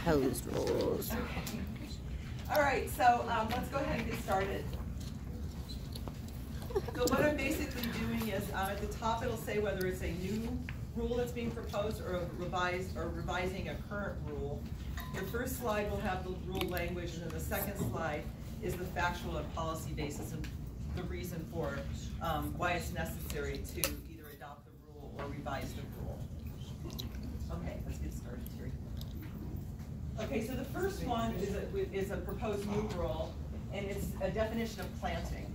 proposed rules. Okay. All right, so let's go ahead and get started. So what I'm basically doing is at the top it'll say whether it's a new rule that's being proposed or revising a current rule. The first slide will have the rule language, and then the second slide is the factual and policy basis and the reason for why it's necessary to either adopt the rule or revise the rule. Okay, let's get started here. Okay, so the first one is a proposed new rule, and it's a definition of planting.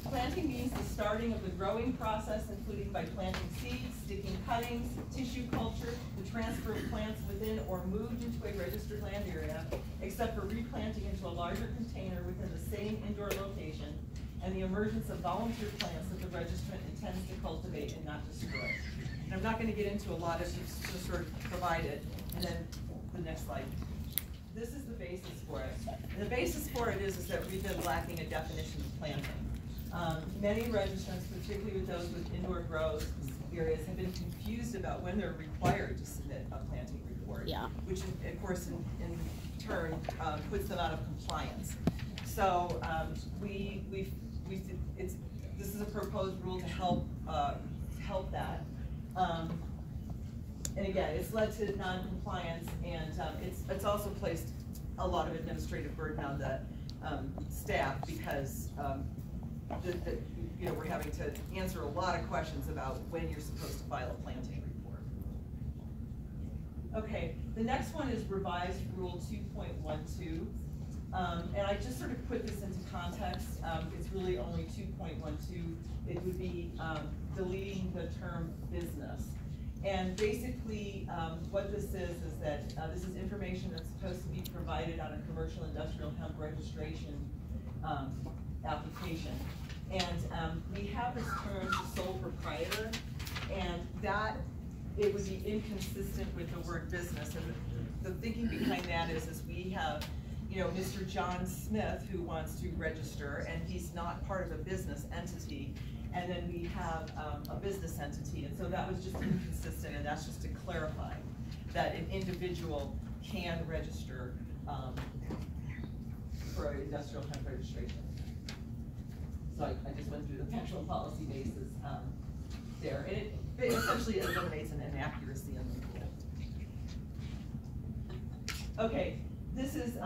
Planting means the starting of the growing process, including by planting seeds, sticking cuttings, tissue culture, the transfer of plants within or moved into a registered land area, except for replanting into a larger container within the same indoor location, and the emergence of volunteer plants that the registrant intends to cultivate and not destroy. And I'm not going to get into a lot of just sort of provide it. And then the next slide. This is the basis for it. And the basis for it is that we've been lacking a definition of planting. Many registrants, particularly with those with indoor grows areas, have been confused about when they're required to submit a planting report, which of course in turn puts them out of compliance. So this is a proposed rule to help that. And again, it's led to non-compliance, and it's also placed a lot of administrative burden on the staff because we're having to answer a lot of questions about when you're supposed to file a planting report. Okay, the next one is revised rule 2.12. And I just sort of put this into context. It's really only 2.12. It would be deleting the term business. And basically, what this is that this is information that's supposed to be provided on a commercial industrial hemp registration application. And we have this term sole proprietor, and that it would be inconsistent with the word business. And the thinking behind that is we have, Mr. John Smith who wants to register, and he's not part of a business entity. And then we have a business entity, and so that was just inconsistent, and that's just to clarify that an individual can register for an industrial hemp registration. So I just went through the factual policy basis there, and it essentially eliminates an inaccuracy in the rule. Okay, this is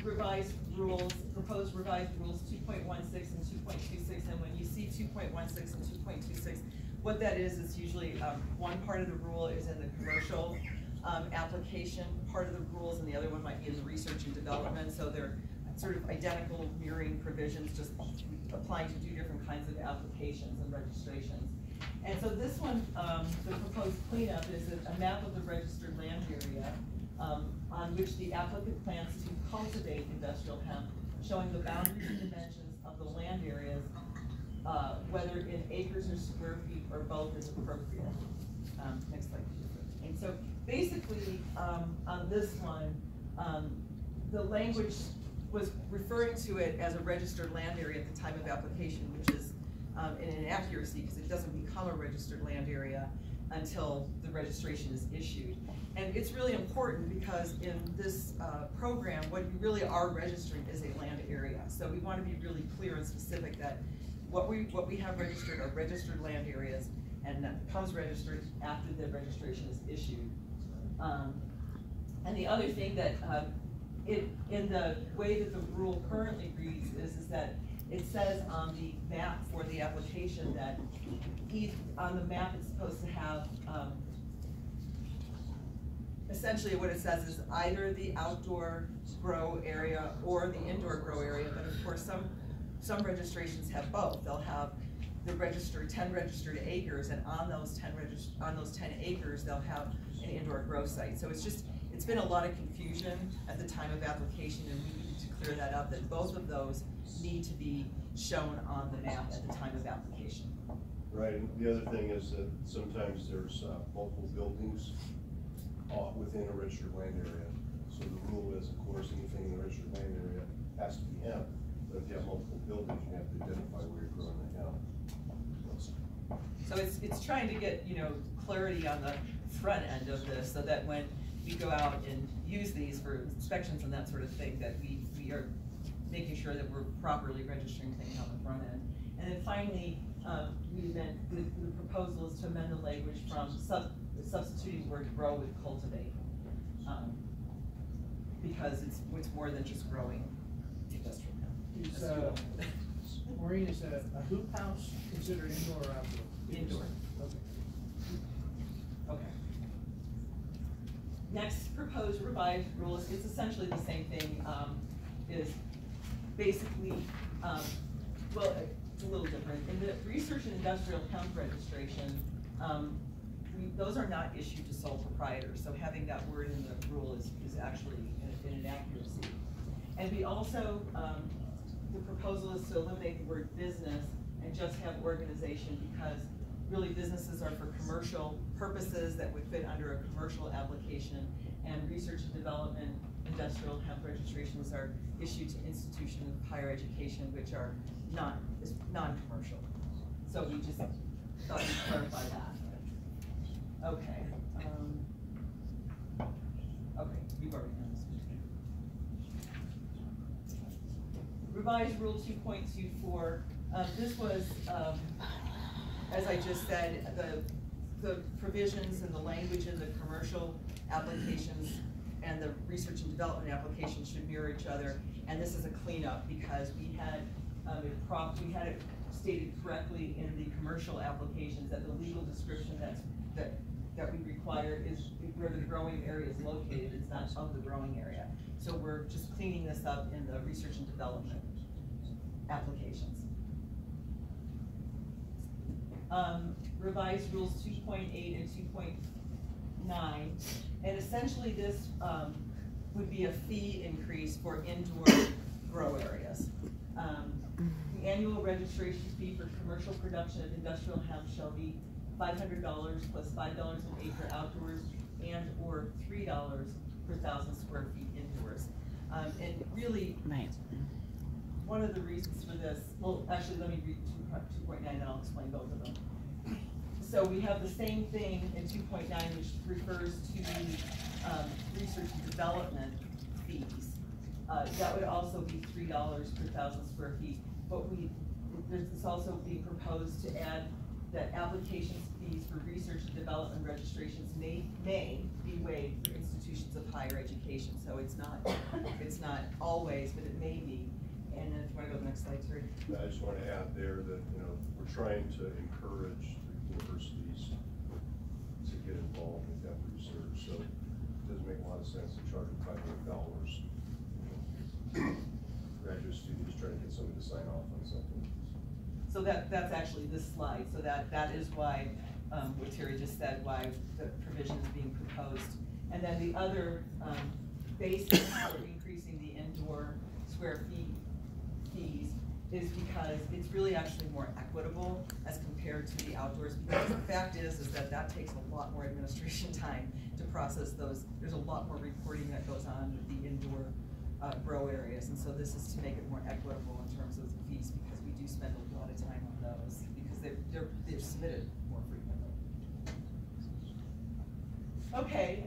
revised rules, proposed revised rules 2.16 and 2.26, and when you see 2.16 and 2.26, what that is usually one part of the rule is in the commercial application part of the rules, and the other one might be in the research and development, so they're sort of identical mirroring provisions, just applying to two different kinds of applications and registrations. And so this one, the proposed cleanup is a map of the registered land area on which the applicant plans to cultivate industrial hemp, showing the boundaries and dimensions of the land areas, whether in acres or square feet or both is appropriate. Next slide. And so basically, on this one, the language was referring to it as a registered land area at the time of application, which is an inaccuracy because it doesn't become a registered land area until the registration is issued. And it's really important because in this program, what you really are registering is a land area. So we want to be really clear and specific that what we have registered are registered land areas, and that becomes registered after the registration is issued. And the other thing that in the way that the rule currently reads is that it says on the map for the application that on the map it's supposed to have essentially what it says is either the outdoor grow area or the indoor grow area, but of course some registrations have both. They'll have the 10 registered acres, and on those 10 acres they'll have an indoor grow site. So it's been a lot of confusion at the time of application, and we need to clear that up, that both of those need to be shown on the map at the time of application. Right, and the other thing is that sometimes there's multiple buildings within a registered land area. So the rule is, of course, anything in the registered land area has to be hemp, but if you have multiple buildings, you have to identify where you're growing the hemp. So it's trying to get clarity on the front end of this, so that when we go out and use these for inspections and that sort of thing, that we are making sure that we're properly registering things on the front end. And then finally, the proposal is to amend the language from substituting the word grow with cultivate. Because it's more than just growing industrial hemp. Maureen, is a hoop house considered indoor or outdoor? Indoor. Okay. Okay. Next proposed revised rules, it's essentially the same thing, is basically, well, it's a little different. In the research and industrial hemp registration, those are not issued to sole proprietors, so having that word in the rule is actually an inaccuracy. And we also, the proposal is to eliminate the word business and just have organization, because really businesses are for commercial purposes that would fit under a commercial application, and research and development industrial hemp registrations are issued to institutions of higher education, which are non-commercial. So we just thought we'd clarify that. Okay. Okay, you've already done this. Revised Rule 2.24. This was, as I just said, the provisions and the language in the commercial applications and the research and development applications should mirror each other. And this is a cleanup because we had it stated correctly in the commercial applications that the legal description that we require is where the growing area is located. It's not of the growing area. So we're just cleaning this up in the research and development applications. Revised rules 2.8 and 2.9, and essentially this would be a fee increase for indoor grow areas. The annual registration fee for commercial production of industrial hemp shall be $500 plus $5 an acre outdoors, and or $3 per 1,000 square feet indoors. And really, right. One of the reasons for this, well, actually, let me read 2.9 and I'll explain both of them. So we have the same thing in 2.9, which refers to research and development fees. That would also be $3 per 1,000 square feet. But there's also being proposed to add that application fees for research and development registrations may be waived for institutions of higher education. So it's not always, but it may be. And then if you want to go to the next slide, Terry. I just want to add there that, we're trying to encourage the universities to get involved with that research. So it doesn't make a lot of sense to charge them $500. Graduate students trying to get somebody to sign off on something. So that's actually this slide. So that is why, what Terry just said, why the provision is being proposed. And then the other basis for increasing the indoor square fees is because it's really actually more equitable as compared to the outdoors. Because the fact is that takes a lot more administration time to process those. There's a lot more reporting that goes on with the indoor grow areas, and so this is to make it more equitable in terms of the fees, because we do spend a lot of time on those because they're submitted more frequently. Okay,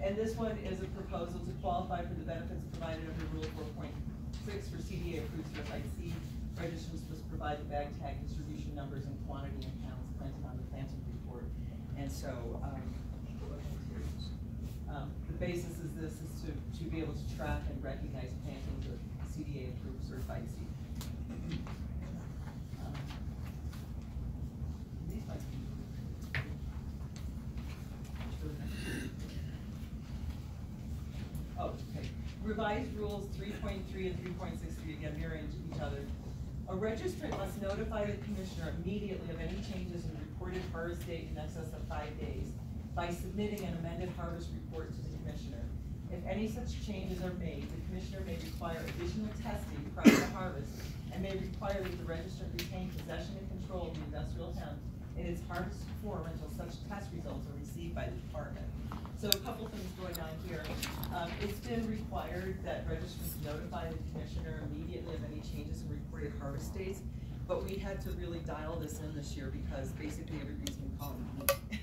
and this one is a proposal to qualify for the benefits provided under Rule 4.6 for CDA approved certified seed. Registrants must provide the bag tag distribution numbers and quantity and pounds planted on the planting report. And so the basis is to be able to track and recognize plantings of CDA approved certified seed. These might be. Oh, okay. Revised rules 3.3 and 3.63, again mirroring each other. A registrant must notify the commissioner immediately of any changes in reported harvest date in excess of 5 days by submitting an amended harvest report to the commissioner. If any such changes are made, the commissioner may require additional testing prior to harvest and may require that the registrant retain possession and control of the industrial hemp in its harvest form until such test results are received by the department. So a couple things going on here. It's been required that registrants notify the commissioner immediately of any changes in reported harvest dates. but we had to really dial this in this year because basically everybody's been calling me.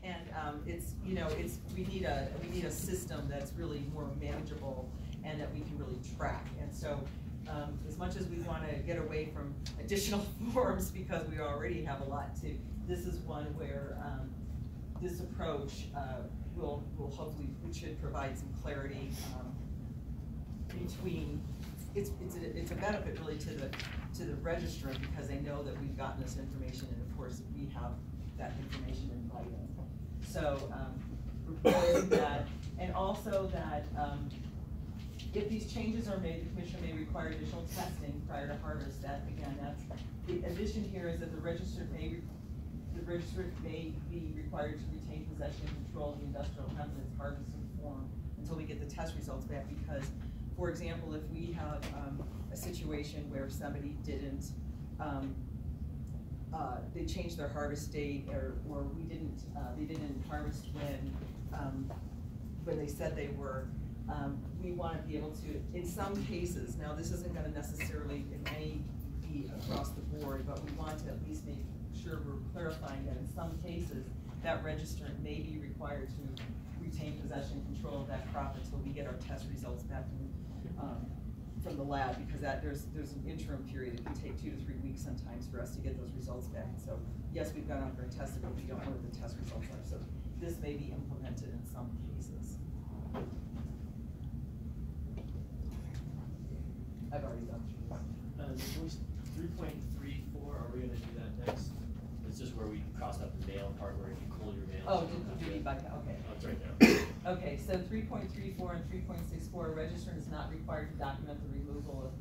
And it's, you know, we need a system that's really more manageable and that we can really track. And so as much as we want to get away from additional forms because we already have a lot to, this is one where this approach will hopefully, we should provide some clarity between, it's a benefit really to the registrant because they know that we've gotten this information and of course we have that information in writing. So reporting that, and also that if these changes are made, the commission may require additional testing prior to harvest. That again, that's the addition here is that the registrant may be required to retain possession and control of the industrial hemp in its harvesting form until we get the test results back. Because, for example, if we have a situation where somebody didn't, they changed their harvest date, or they didn't harvest when they said they were. We want to be able to, in some cases, now this isn't going to necessarily in any be across the board, but we want to at least make sure we're clarifying that in some cases that registrant may be required to retain possession and control of that crop until we get our test results back from the lab, because there's an interim period. It can take 2 to 3 weeks sometimes for us to get those results back. So yes, we've gone out there and tested, but we don't know what the test results are. So this may be implemented in some cases. I've already done 3.34, are we gonna do that next? It's just where we crossed out the mail part where if you pull your mail. Oh, do we back out? Okay. Oh, it's right there. Okay, so 3.34 and 3.64, registrant is not required to document the removal of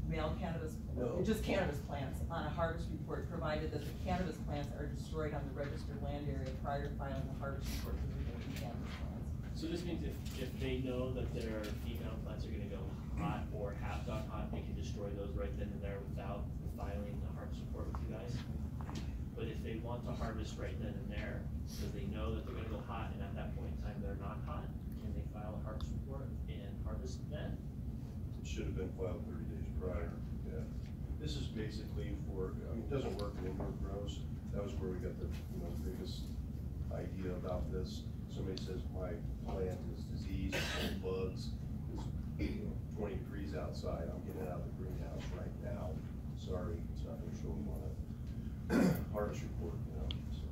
male cannabis, just cannabis plants on a harvest report, provided that the cannabis plants are destroyed on the registered land area prior to filing the harvest report for removing cannabis plants. So this means if they know that their female plants are gonna go hot or have gone hot, they can destroy those right then and there without filing the harvest report with you guys. But if they want to harvest right then and there, because they know that they're gonna go hot and at that point in time they're not hot, can they file a harvest report and harvest then? It should have been filed 30 days prior, yeah. This is basically for, I mean, it doesn't work in indoor grows. That was where we got the biggest idea about this. Somebody says my plant is diseased, full of bugs, it's 20 degrees outside, I'm getting out of the greenhouse right now. Sorry, it's not gonna show them on a harvest report, so.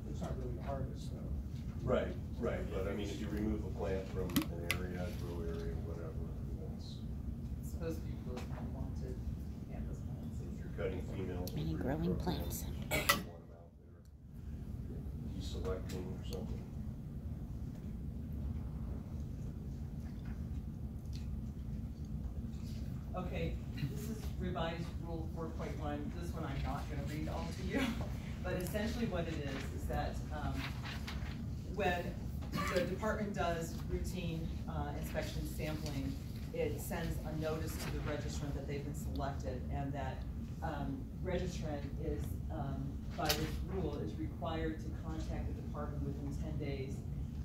It's not really a harvest though. Right, but I mean, if you remove a plant from an area, grow area, whatever, it's Supposed to be really unwanted cannabis plants. if you're cutting females. Many for growing your program, plants. you want them out there, deselecting or something. Okay, this is revised rule 4.1. This one I'm not going to read all to you, but essentially what it is that when the department does routine inspection sampling, it sends a notice to the registrant that they've been selected, and that registrant is, by this rule, is required to contact the department within 10 days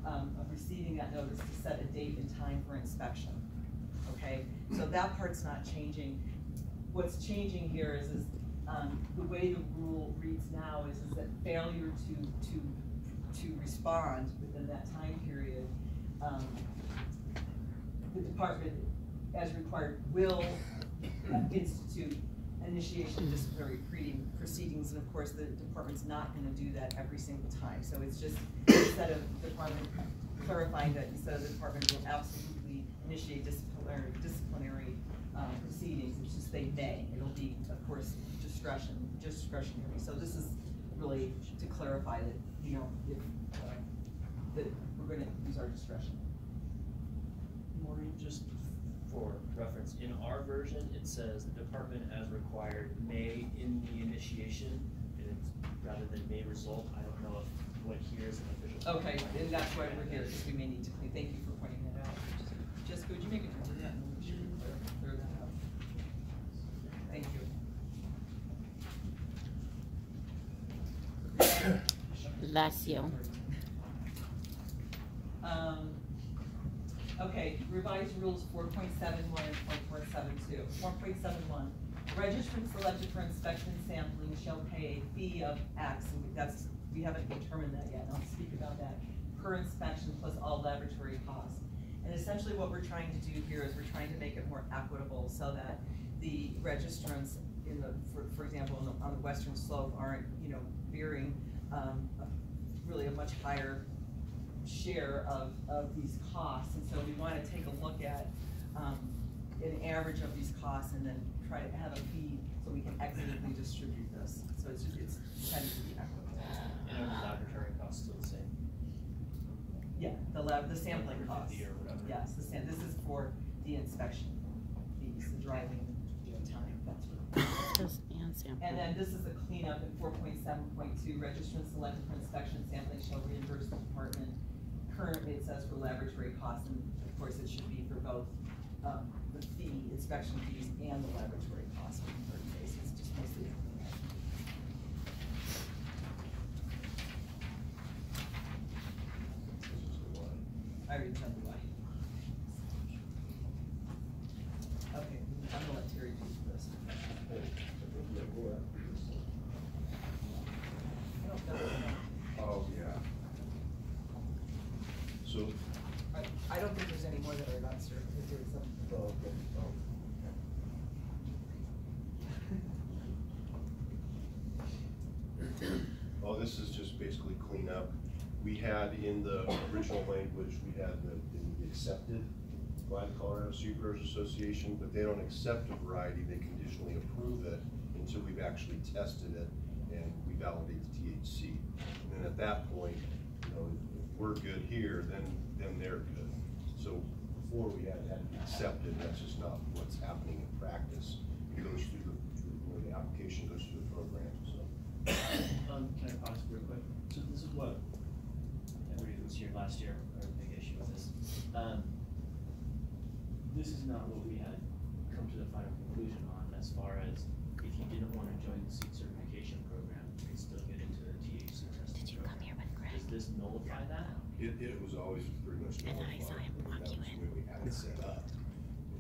of receiving that notice to set a date and time for inspection. Okay, so that part's not changing. What's changing here is the way the rule reads now is that failure to respond within that time period, the department, as required, will institute initiation of disciplinary proceedings, and of course the department's not going to do that every single time. So it's just, instead of the department clarifying that, instead of the department will absolutely initiate disciplinary proceedings, it's just they may. It'll be, of course, discretionary. So this is really to clarify that, you know, if that we're going to use our discretion. Maureen, just for reference, in our version, it says the department as required may in the initiation, and it's rather than may result. I don't know if what here is an official. Okay, and that's why we're here, because we may need to clean. Thank you for pointing that out. Jessica, would you make a note of that and we should clear that up? Thank you. Lacio. Okay, revised rules 4.71 and 4.72. 4.71, Registrants selected for inspection and sampling shall pay a fee of X, and we haven't determined that yet, and I'll speak about that, per inspection plus all laboratory costs. And essentially what we're trying to do here is we're trying to make it more equitable so that the registrants in the, for example, on the western slope aren't, bearing really a much higher share of these costs. And so we want to take a look at an average of these costs and then try to have a fee so we can equitably distribute this. So it's trying to be equitable. And are the laboratory costs still the same? Yeah, the sampling costs. $150 or whatever. Yes, this is for the inspection fees, the driving time, that's what. And then this is a cleanup in 4.7.2, registrants selected for inspection and sampling shall reimburse the department. Currently it says for laboratory costs, and of course it should be for both the fee, inspection fees, and the laboratory costs for 30 days. It's just mostly a cleanup. I already told you why. Okay, I'm gonna let Terry do this. Oh, yeah. So, I don't think there's any more that are not certain. If there is some. oh, okay. Oh, this is just basically cleanup. We had in the original language, we had the accepted by the Colorado Seed Growers Association, but they don't accept a variety, they conditionally approve it until we've actually tested it and we validate the THC. And then at that point, if we're good here, then they're good. So before we had to be accepted, that's just not what's happening in practice. It goes through the application goes through the program, so. Can I pause real quick? So this is what everybody who was here last year, our big issue with this. This is not what we had come to the final conclusion on as far as if you didn't want to join the seed certification program, you could still get into the THC testing. Did you come here with Greg? Does this nullify that? It was always pretty much. And I saw him walk you in. That was the way we had it set up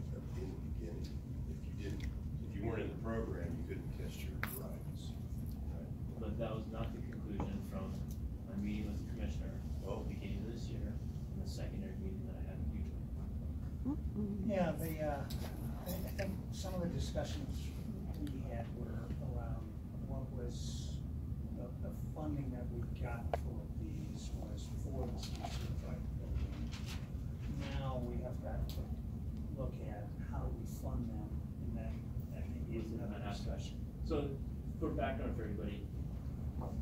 in the beginning. If you weren't in the program, you couldn't test your varieties. Right? But that was not the conclusion from my meeting with the commissioner at the beginning of this year and the secondary meeting that I had with you. Yeah, I think some of the discussions we had were around what was the funding that we got for these was for the seed certified building. Now we have got to look at how we fund them, and that maybe is another discussion. So, for background for everybody,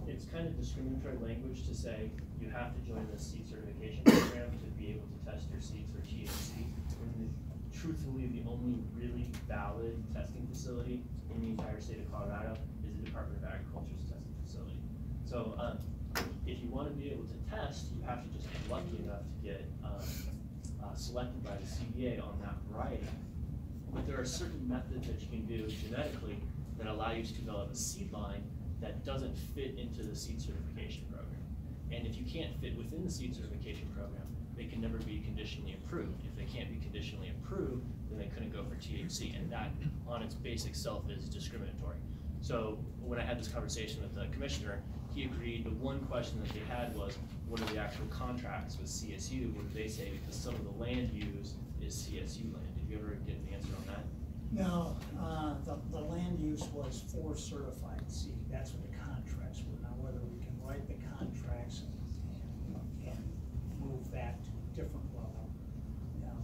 it's kind of discriminatory language to say you have to join the seed certification program to be able to test your seeds for THC. And truthfully, the only really valid testing facility in the entire state of Colorado is the Department of Agriculture's testing facility. So, if you want to be able to test, you have to just get lucky enough to get selected by the CBA on that variety. But there are certain methods that you can do genetically that allow you to develop a seed line that doesn't fit into the seed certification program. And if you can't fit within the seed certification program, they can never be conditionally approved. If they can't be conditionally approved, then they couldn't go for THC, and that on its basic self is discriminatory. So when I had this conversation with the commissioner, he agreed. The one question that they had was, what are the actual contracts with CSU? What do they say? Because some of the land used is CSU land. Did you ever get an answer on that? No, the land use was for certified seed, that's what the contracts were. Now, whether we can write the contracts and move that to a different level,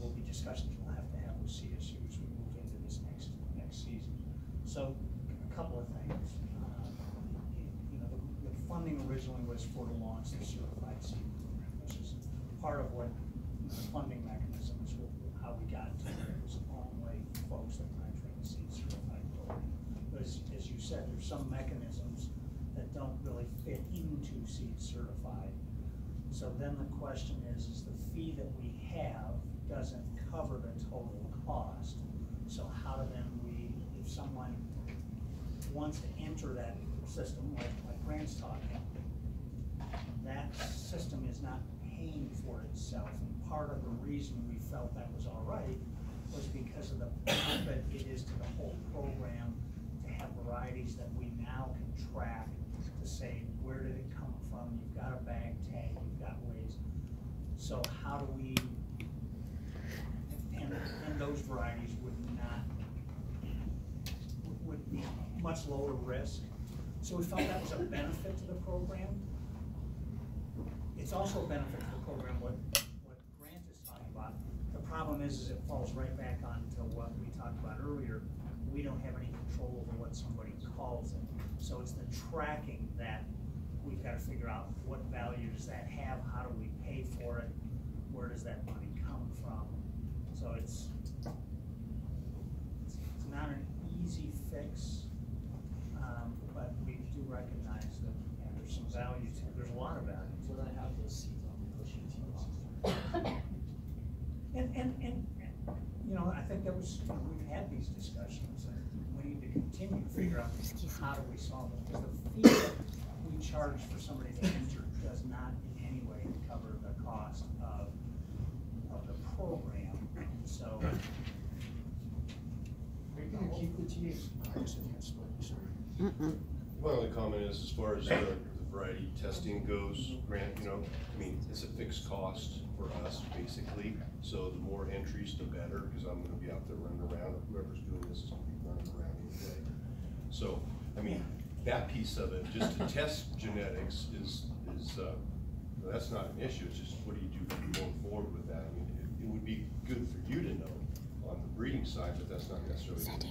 will be discussions we'll have to have with CSU as we move into this next season. So, a couple of things. The funding originally was for to launch the certified seed program, which is part of what the funding mechanisms, how we got to it. It was only folks that were entering the seed certified program. But as you said, there's some mechanisms that don't really fit into seed certified. So then the question is the fee that we have doesn't cover the total cost. So how do then we, if someone wants to enter that system, like Grant's talking, that system is not paying for itself. And part of the reason we felt that was all right was because of the benefit it is to the whole program varieties that we now can track to say, where did it come from? You've got a bag tag, you've got ways. So how do we, and those varieties would be much lower risk. So we felt that was a benefit to the program. It's also a benefit to the program, what Grant is talking about. The problem is it falls right back onto what we talked about earlier. We don't have any control over what somebody calls it. So it's the tracking that we've got to figure out what value does that have, how do we pay for it, where does that money come from? So it's not an easy fix, but we do recognize that there's some value to it. There's a lot of value to When I have those seeds, I'll negotiate to you. And you know, I think that was, we've had these discussions, and we need to continue to figure out how do we solve it. Because the fee that we charge for somebody to enter does not in any way cover the cost of the program, so. Are you gonna keep the THC? My only comment is, as far as the variety testing goes, Grant, you know, I mean, it's a fixed cost for us, basically. So the more entries, the better, because I'm gonna be out there running around, or whoever's doing this is gonna be running around anyway. So, I mean, that piece of it, just to test genetics is that's not an issue. It's just, what do you do going forward with that? I mean, it would be good for you to know on the breeding side, but that's not necessarily something that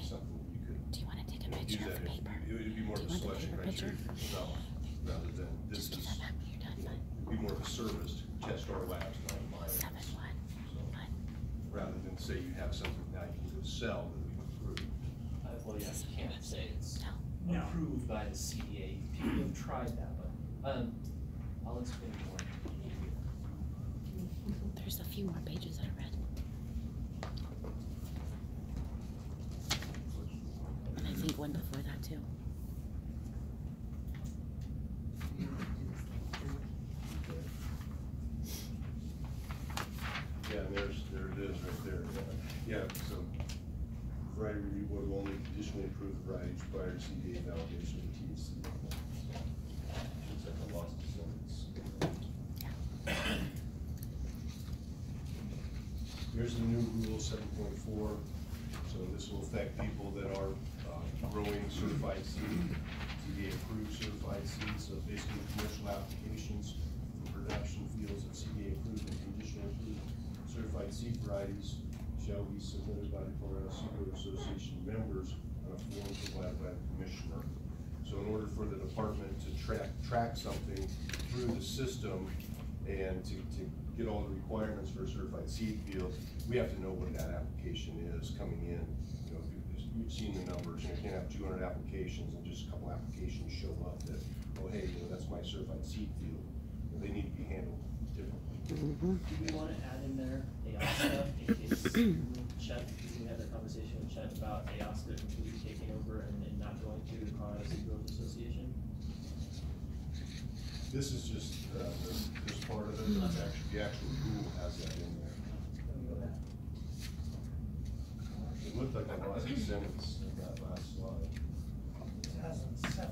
you could. Do you want to take a do picture that of the paper? It would be more of a Do you want the selection paper criteria picture? for yourself, rather than this Just do is, that after you're done. you know, it'd be more of a service to test our labs, not mine. 7-1. So, rather than say you have something now you can go sell that we've approved. Well, yeah, you can't say it's No. approved by the CDA. People have tried that, but, I'll explain more. There's a few more pages I read. And I think one before that too. Yeah, and there it is right there. Yeah, so variety review board will only conditionally approve the varieties prior to CDA validation of THC. Looks like I lost a sentence. Here's the new rule 7.4. So this will affect people that are growing certified seed, CDA approved certified seeds. So basically commercial applications for production fields of CDA approved and conditionally approved certified seed varieties shall be submitted by the Colorado Seed Growers Association members on a form provided by the commissioner. So in order for the department to track something through the system and to get all the requirements for a certified seed field, we have to know what that application is coming in. You know, you've seen the numbers, you can't have 200 applications and just a couple applications show up that, oh, hey, you know, that's my certified seed field. They need to be handled differently. Do we want to add in there AOSCA in case Chet, because we had that conversation with Chet about AOSCA completely taking over and not going to the Colorado Seed Growers Association? This is just this part of it. It's actually, the actual rule has that in there. It looked like I lost a sentence in that last slide. It has a 7.1.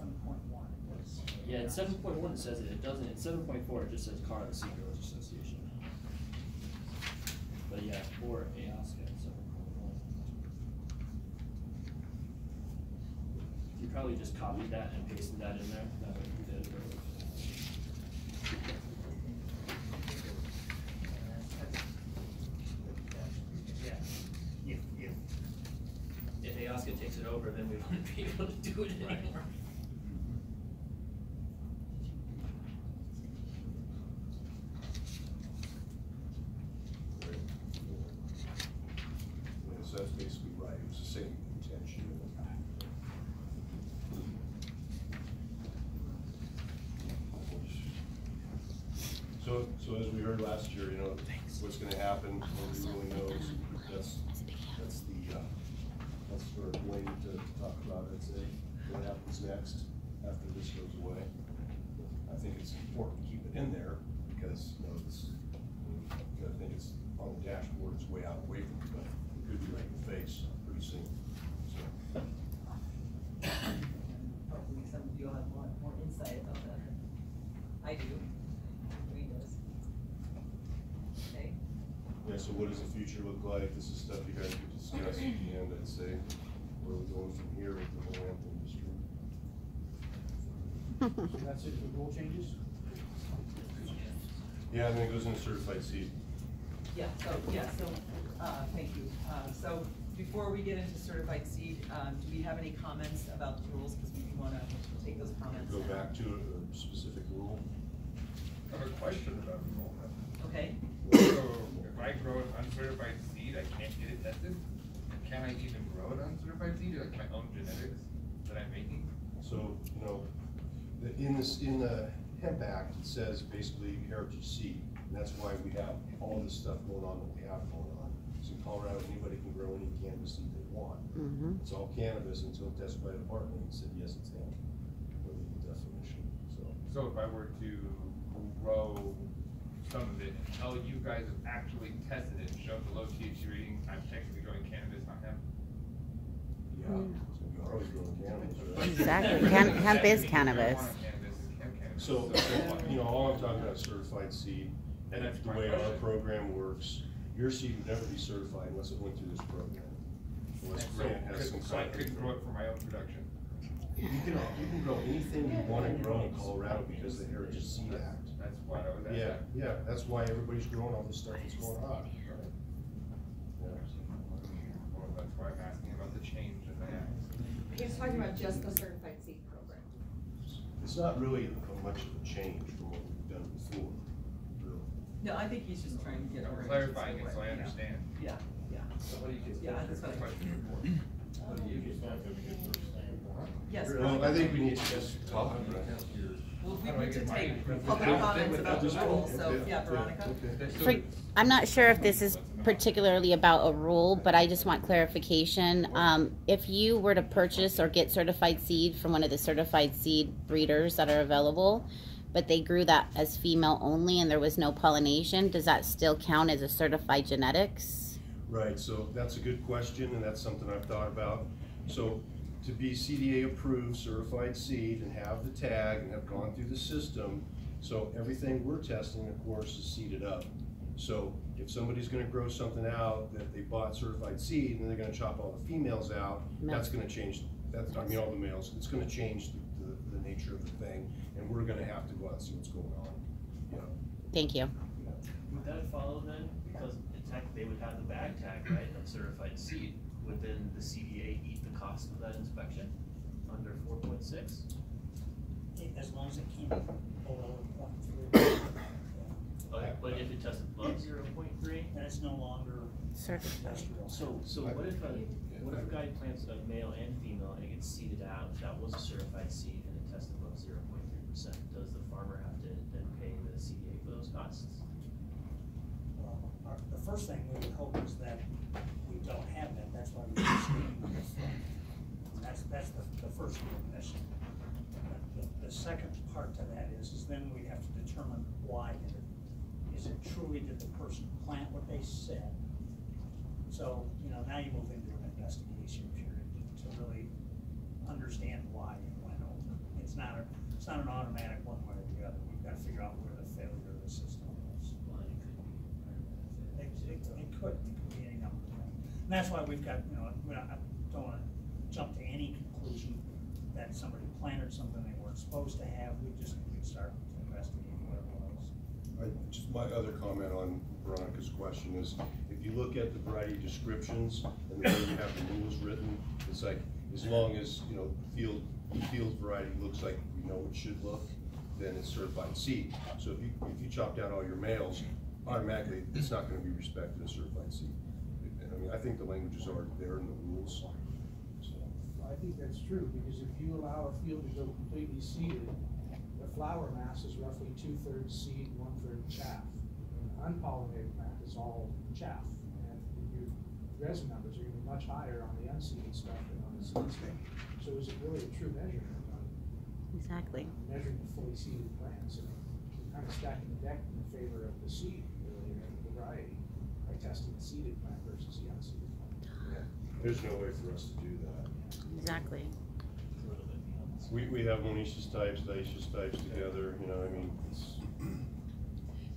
Yeah, in 7.1 it says it, it doesn't, in 7.4 it just says Colorado Seed Growers Association. But yeah, for AOSCA in 7.1. You probably just copied that and pasted that in there, that would be good. If AOSCA takes it over, then we wouldn't be able to do it anymore. So that's basically right. It was the same intention. So as we heard last year, you know, what's going to happen, nobody really knows. That's for Dwayne to talk about. I'd say what happens next after this goes away. I think it's important to keep it in there because you know I think it's on the dashboard. It's way out away from you, but it could be right in the face pretty soon. So. I do. Dwayne does. Okay, Yeah, so what does the future look like? This is stuff you guys could discuss at the end, I'd say. Where are we going from here with the whole lamp industry? So that's it for rule changes? Yeah, and then it goes into certified seed. yeah, so, thank you. So before we get into certified seed, do we have any comments about the rules? Because we wanna take those comments. Go and- back to a specific rule. I have a question about the rule. Okay, So if I grow an uncertified seed, I can't get it tested? Can I even grow an uncertified seed, like my own genetics that I'm making? So, you know, in the Hemp Act, it says basically heritage seed. And that's why we have all this stuff going on that we have going on. So in Colorado, anybody can grow any cannabis seed they want. Mm-hmm. It's all cannabis until tested by the department and said, yes, it's hemp, for legal definition, so. So if I were to grow some of it, until you guys have actually tested it and shown the low THC rating, I'm technically growing cannabis, not hemp? Yeah, so you are always growing cannabis, right? Exactly. Hemp is cannabis. Marijuana cannabis is hemp cannabis. So, you know, all I'm talking about is certified seed, and That's the my way our question. program works, your seed would never be certified unless it went through this program. Unless Grant has some So I kind of. couldn't grow it for my own production? You can grow anything you wanna grow in Colorado because of the Heritage Seed Act. That's what I was asking. Yeah, yeah, that's why everybody's growing all this stuff that's going on, right? Yeah. Well, that's why I'm asking about the change in the act. He's talking about just the certified seed program. It's not really much of a change from what we've done before, really. no, I think he's just trying to get I'm oriented. clarifying it so I Yeah. understand. Yeah, yeah, So what do you get? Yeah, that's what I- Question before. What do you get? yes. Well, I think we need to just talk, right? Well, we How do I need to get take mine? public comments about the Okay, rules, so, okay, yeah, Veronica? okay. I'm not sure if this is particularly about a rule, but I just want clarification. If you were to purchase or get certified seed from one of the certified seed breeders that are available, but they grew that as female only and there was no pollination, does that still count as a certified genetics? Right, so that's a good question, and that's something I've thought about. So to be CDA approved, certified seed, and have the tag, and have gone through the system, so everything we're testing, of course, is seeded up. So if somebody's gonna grow something out that they bought certified seed, and then they're gonna chop all the females out, that's gonna change, that's, I mean, all the males, it's gonna change the nature of the thing, and we're gonna have to go out and see what's going on, you know. Thank you. Would that follow then, because in tech, they would have the bag tag, right, of certified seed, would then the CDA eat the cost of that inspection under 4.6? As long as it came below 0.3. But if it tested above 0.3? Then it's no longer Certified. industrial. So what if a guy plants a male and female and it gets seeded out, that was a certified seed and it tested above 0.3%, does the farmer have to then pay the CDA for those costs? Well, the first thing we would hope is that we don't have that, that's why we just screening on the front. That's the first real mission. The second part to that is then we have to determine why did it. Is it truly did the person plant what they said? So, you know, now you move into an investigation period to really understand why it went over. It's not an automatic one way or the other. We've got to figure out where the failure of the system was. Well, it could be. It could be any number of things. And that's why we've got, you know, I don't want to jump to any conclusion that somebody planted something they weren't supposed to have. We just need to start investigating what it was. Just my other comment on Veronica's question is, if you look at the variety descriptions and the way you have the rules written, it's like, as long as, you know, field variety looks like we know it should look, then it's certified seed. So if you chopped out all your males, automatically, it's not gonna be respected as certified seed. I mean, I think the language is already there in the rules. So, I think that's true, because if you allow a field to go completely seeded, the flower mass is roughly 2/3 seed, 1/3 chaff. And unpollinated plant is all chaff, and your resin numbers are gonna be much higher on the unseeded stuff than on the seed stuff. So is it really a true measurement on Exactly. measuring the fully seeded plants? And you're kind of stacking the deck in favor of the seed, really, and the variety, by testing the seeded plant versus the unseeded plant. there's no way for us to do that. Exactly. It's a little bit beyond the We have monoecious types, dioecious types together, you know, I mean, it's,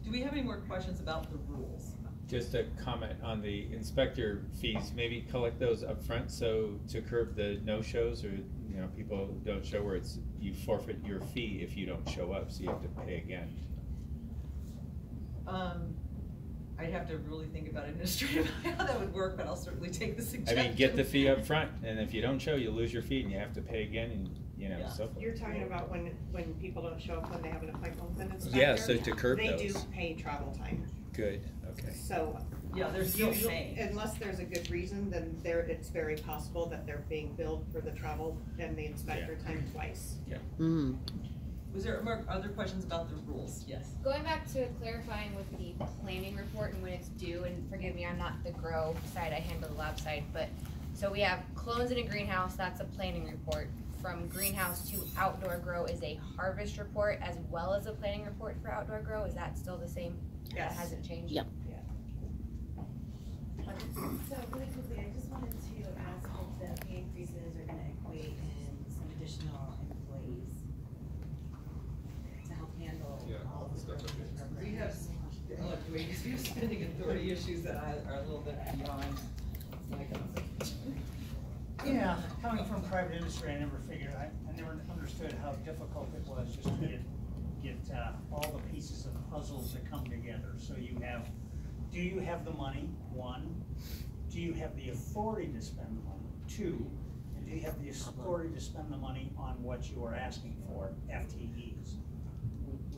Do we have any more questions about the rules? Just a comment on the inspector fees, maybe collect those up front, so to curb the no-shows, or, you know, people don't show, where it's, you forfeit your fee if you don't show up, so you have to pay again. I'd have to really think about administratively how that would work, but I'll certainly take the I suggestion. mean, get the fee up front, and if you don't show, you lose your fee, and you have to pay again, and, you know, Yeah. so forth. You're talking about when people don't show up when they have an appointment with an inspector? Yeah, so to curb They do those. pay travel time, Good, okay. so. Yeah, there's still usually- pay. Unless there's a good reason, then it's very possible that they're being billed for the travel and the inspector time twice. Mm. Was there more other questions about the rules? Yes. Going back to clarifying with the planning report and when it's due, and forgive me, I'm not the grow side, I handle the lab side, but, so we have clones in a greenhouse, that's a planning report. From greenhouse to outdoor grow is a harvest report as well as a planning report for outdoor grow, is that still the same? That Yes. hasn't changed? Yep. So really quickly, I just wanted to ask if the pay increases are gonna equate in some additional employees to help handle Yeah, all the that's growth okay. programs. We have, we have spending authority issues that are a little bit beyond my comfort. Yeah, coming from private industry, I never figured, I never understood how difficult it was just to get all the pieces of the puzzle to come together. So you have, do you have the money, one? Do you have the authority to spend the money, two? And do you have the authority to spend the money on what you are asking for, FTEs?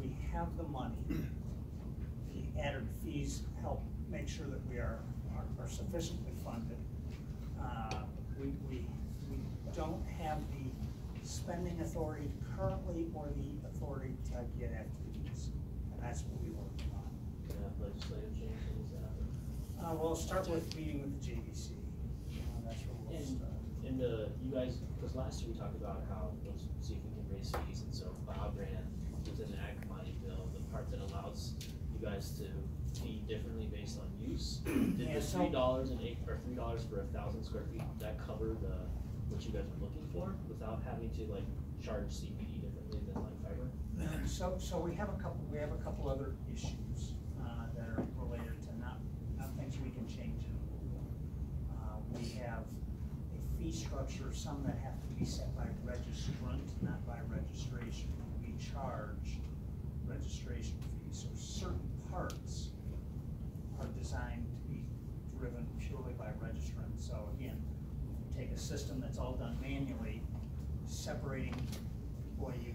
We have the money. The added fees help make sure that we are sufficiently funded. We don't have the spending authority currently or the authority to get FTEs, and that's what we're working on. Legislative changes, We'll start with meeting with the JVC. That's where we'll start. in you guys, because last year we talked about how, let's see if we can raise fees, and so Bob ran within the ag commodity bill, the part that allows you guys to fee differently based on use. Did Yeah, the so- $3 for 1,000 square feet, that cover what you guys were looking for, without having to like charge CPD differently than like fiber? So we have a couple other issues that are related to not things we can change in the rule. We have a fee structure, some that have to be set by registrant, not by registration. We charge registration fees, so certain parts are designed to be driven purely by registrant. So again, you take a system that's all done manually, separating, boy, you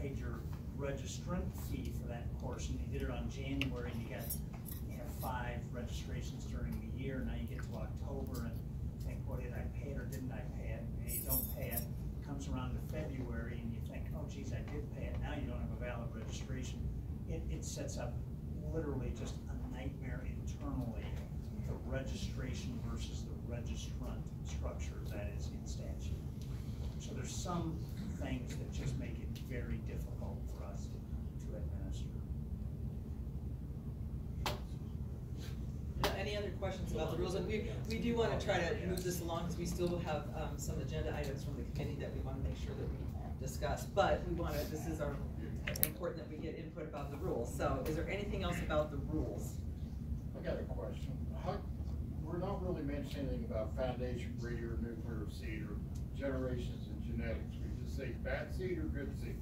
paid your registrant fee for that portion. You did it on January, and you have 5 registrations during the year. Now you get to October and think, well, did I pay it or didn't I pay it? And you don't pay it. It comes around to February and you think, oh geez, I did pay it. Now you don't have a valid registration. It sets up literally just a nightmare internally, the registration versus the registrant structure that is in statute. So there's some things that just make it very difficult for us to administer. Any other questions about the rules? And we do want to try to move this along, because we still have some agenda items from the committee that we want to make sure that we discuss. But we want to, this is important that we get input about the rules. So is there anything else about the rules? I got a question. We're not really mentioning anything about foundation breeder, nuclear seed, or generations and genetics. We just say bad seed or good seed.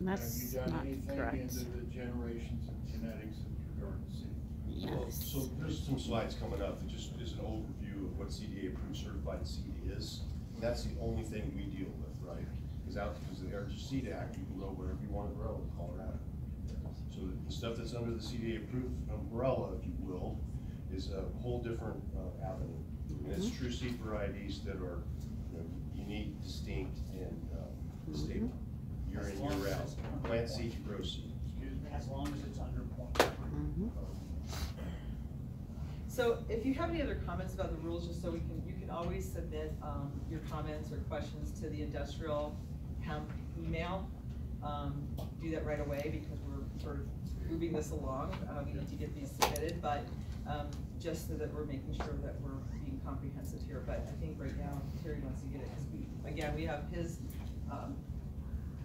That's Have you not done anything correct. into the generations of genetics in regard to seed? Well, Yes. so there's some slides coming up that just is an overview of what CDA approved certified seed is. And that's the only thing we deal with, right? Because the Heritage Seed Act, you can grow wherever you want to grow in Colorado. So the stuff that's under the CDA approved umbrella, if you will, is a whole different avenue. And it's true seed varieties that are, you know, unique, distinct, and stable. Year in, year out. Plant seed, grow seed. As long as it's under point. Mhm. So if you have any other comments about the rules, just so you can always submit your comments or questions to the industrial hemp email. do that right away because we're sort of moving this along. We need to get these submitted, but just so that we're making sure that we're being comprehensive here. But I think right now Terry wants to get it because we have his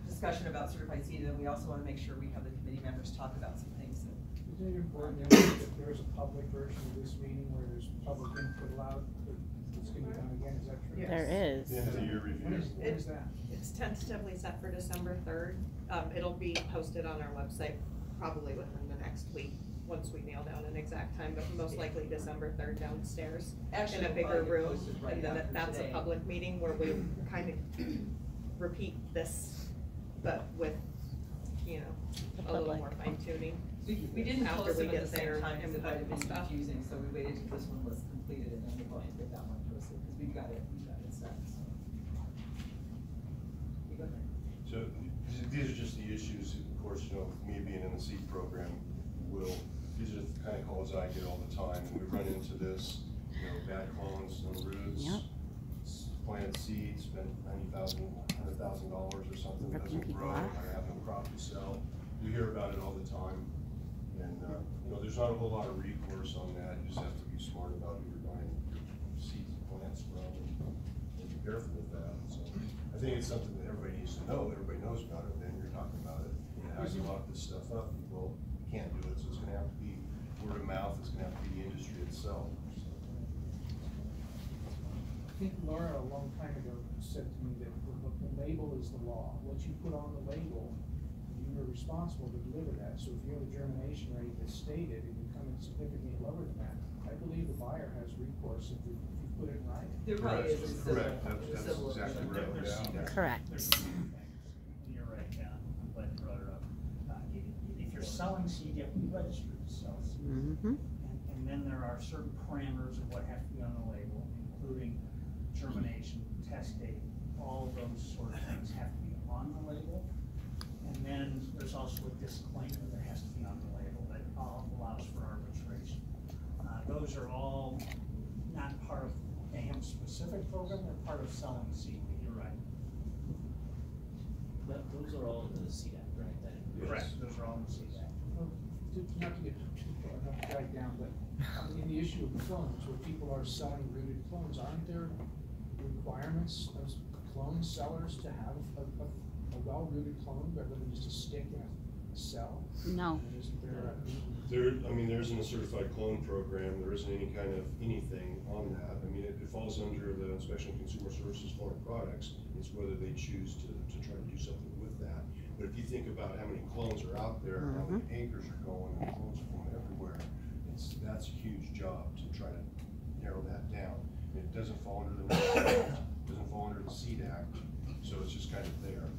discussion about certified seed, and we also want to make sure we have the committee members talk about some things. Is it important that there's a public version of this meeting where there's public input allowed? It's going to be done again, is that true? Yes. There is. The end of the year review. When is that? It's tentatively set for December 3rd. It'll be posted on our website probably within the next week, once we nail down an exact time, but most likely December 3rd downstairs Actually, in a it'll bigger probably get room. posted right And then after that's a today. public meeting where we kind of repeat this, but with, you know, a little more fine tuning. We didn't After post we them at get the same their time because it might have been input stuff. confusing, so we waited till this one was completed and then we went and get that one posted, because we got it set, so. You go ahead. So these are just the issues, of course, you know, me being in the seed program, these are the kind of calls I get all the time, and we run into this, you know, bad clones, no roots. Yep. Planted seeds, spent $90,000, $100,000 or something, Ripping doesn't people grow, off. I have no crop to sell. You hear about it all the time, and, you know, there's not a whole lot of recourse on that, you just have to be smart about who you're buying seeds and plants from, and be careful with that, so. I think it's something that everybody needs to know, everybody knows about it, then you're talking about it, and how you lock this stuff up, well, you can't do it, so it's gonna have to be word of mouth, it's gonna have to be the industry itself. I think Laura a long time ago said to me that the label is the law. What you put on the label, you are responsible to deliver that. So if you have a germination rate that's stated and you come in significantly lower than that, I believe the buyer has recourse if you put it in writing. There probably is a civil. Correct, that's civil exactly agreement. right. Yeah. Correct. You're right, John, I'm glad you brought it up. If you're selling seed, you have to be registered to sell seed. Mm-hmm. And then there are certain parameters of what have to be on the label, including germination, test date, all of those sort of things have to be on the label. And then there's also a disclaimer that has to be on the label that allows for arbitration. Those are all not part of a specific program, they're part of selling seed, you're right. Those are all in the Seed Act, right? That includes- Correct, those are all in the seed act. Not to get too far, not to drag down, but in the issue of clones, where people are selling rooted clones, aren't there requirements of clone sellers to have a well-rooted clone rather than just a stick in a cell? No. And isn't there There isn't a certified clone program, there isn't any kind of anything on that. I mean, it falls under the Inspection of Consumer Services Farm Products. It's whether they choose to try to do something with that. But if you think about how many clones are out there, how many acres are going, and clones are going everywhere, that's a huge job to try to narrow that down. It doesn't fall under the Seed Act, so it's just kind of there.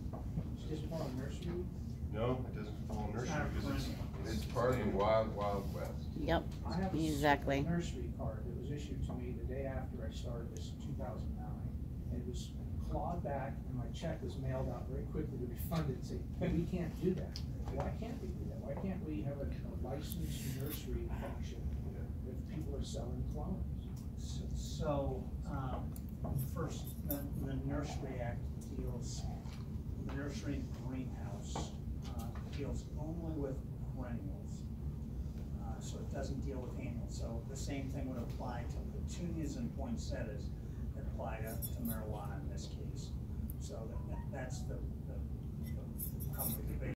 Just more on nursery? No, it doesn't fall in nursery because It's part of the wild, wild west. Yep. I have Exactly. a nursery card that was issued to me the day after I started this in 2009. And it was clawed back and my check was mailed out very quickly to be funded and say, hey, we can't do that. Why can't we do that? Why can't we have a licensed nursery function if people are selling clones? So, first, the Nursery Act deals, the nursery and greenhouse deals only with perennials. So it doesn't deal with annuals. So the same thing would apply to petunias and poinsettias that apply to marijuana in this case. So that's the public debate.